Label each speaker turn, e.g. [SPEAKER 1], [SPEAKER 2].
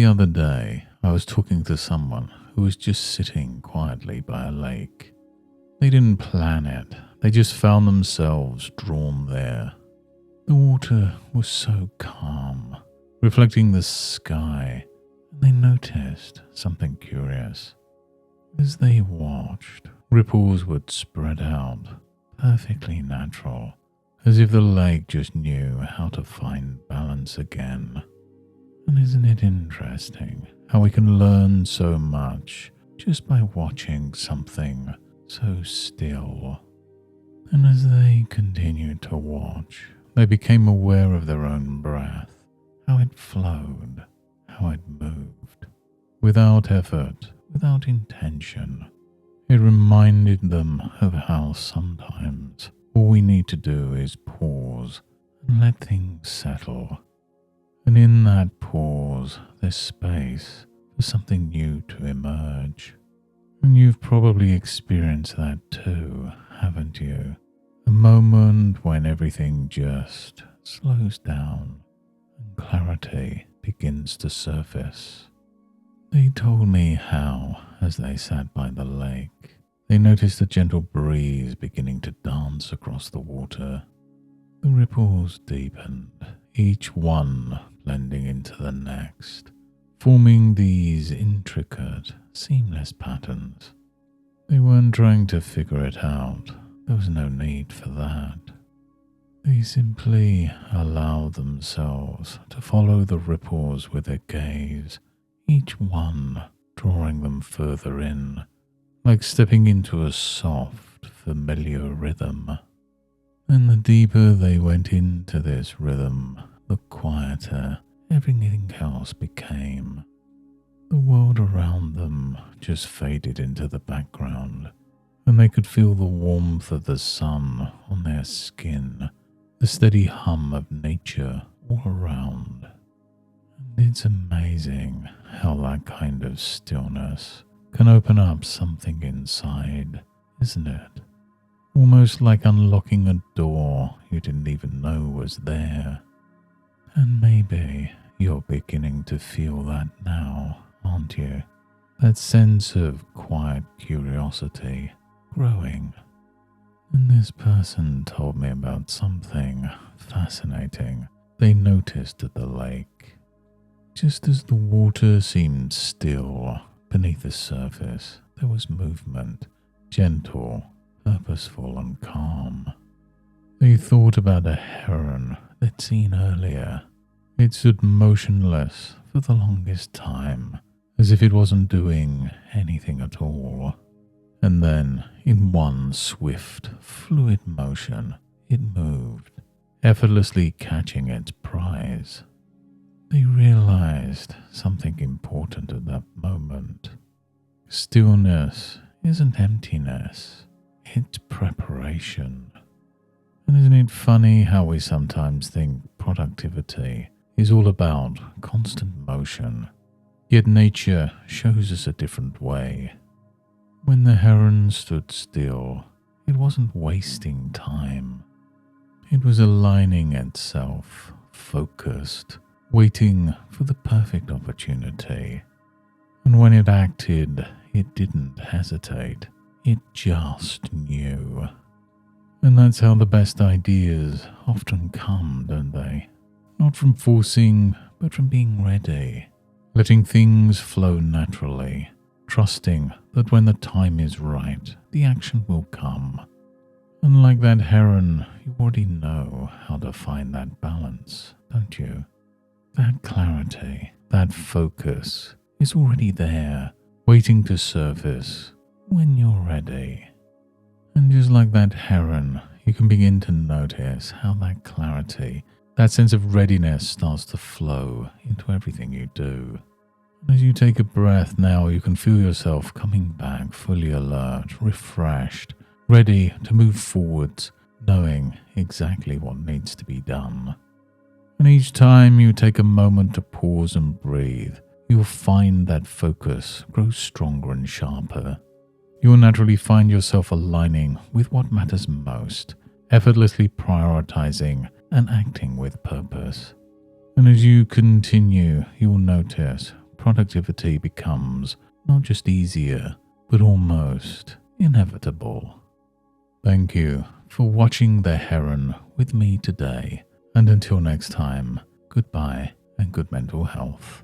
[SPEAKER 1] other day, I was talking to someone who was just sitting quietly by a lake. They didn't plan it, they just found themselves drawn there. The water was so calm, reflecting the sky, and they noticed something curious. As they watched, ripples would spread out, perfectly natural, as if the lake just knew how to find balance again. And isn't it interesting how we can learn so much just by watching something so still? And as they continued to watch, they became aware of their own breath, how it flowed, how it moved, without effort, without intention. It reminded them of how sometimes all we need to do is pause and let things settle. And in that pause, there's space for something new to emerge. And you've probably experienced that too, haven't you? A moment when everything just slows down and clarity begins to surface. They told me how, as they sat by the lake, they noticed a gentle breeze beginning to dance across the water. The ripples deepened, each one blending into the next, forming these intricate, seamless patterns. They weren't trying to figure it out. There was no need for that. They simply allowed themselves to follow the ripples with their gaze, each one drawing them further in, like stepping into a soft, familiar rhythm. And the deeper they went into this rhythm, the quieter everything else became. The world around them just faded into the background, and they could feel the warmth of the sun on their skin, the steady hum of nature all around. And it's amazing how that kind of stillness can open up something inside, isn't it? Almost like unlocking a door you didn't even know was there. And maybe you're beginning to feel that now, aren't you? That sense of quiet curiosity growing. And this person told me about something fascinating they noticed at the lake. Just as the water seemed still beneath the surface, there was movement, gentle, purposeful and calm. They thought about a heron they'd seen earlier. It stood motionless for the longest time, as if it wasn't doing anything at all. And then, in one swift, fluid motion, it moved, effortlessly catching its prize. They realized something important at that moment. Stillness isn't emptiness, it's preparation. And isn't it funny how we sometimes think productivity is all about constant motion, yet nature shows us a different way. When the heron stood still, it wasn't wasting time. It was aligning itself, focused, waiting for the perfect opportunity. And when it acted, it didn't hesitate. It just knew. And that's how the best ideas often come, don't they? Not from forcing, but from being ready. Letting things flow naturally. Trusting that when the time is right, the action will come. And like that heron, you already know how to find that balance, don't you? That clarity, that focus is already there, waiting to surface when you're ready. And just like that heron, you can begin to notice how that clarity, that sense of readiness starts to flow into everything you do. And as you take a breath now, you can feel yourself coming back fully alert, refreshed, ready to move forwards, knowing exactly what needs to be done. And each time you take a moment to pause and breathe, you'll find that focus grows stronger and sharper. You will naturally find yourself aligning with what matters most, effortlessly prioritizing and acting with purpose. And as you continue, you will notice productivity becomes not just easier, but almost inevitable. Thank you for watching The Heron with me today, and until next time, goodbye and good mental health.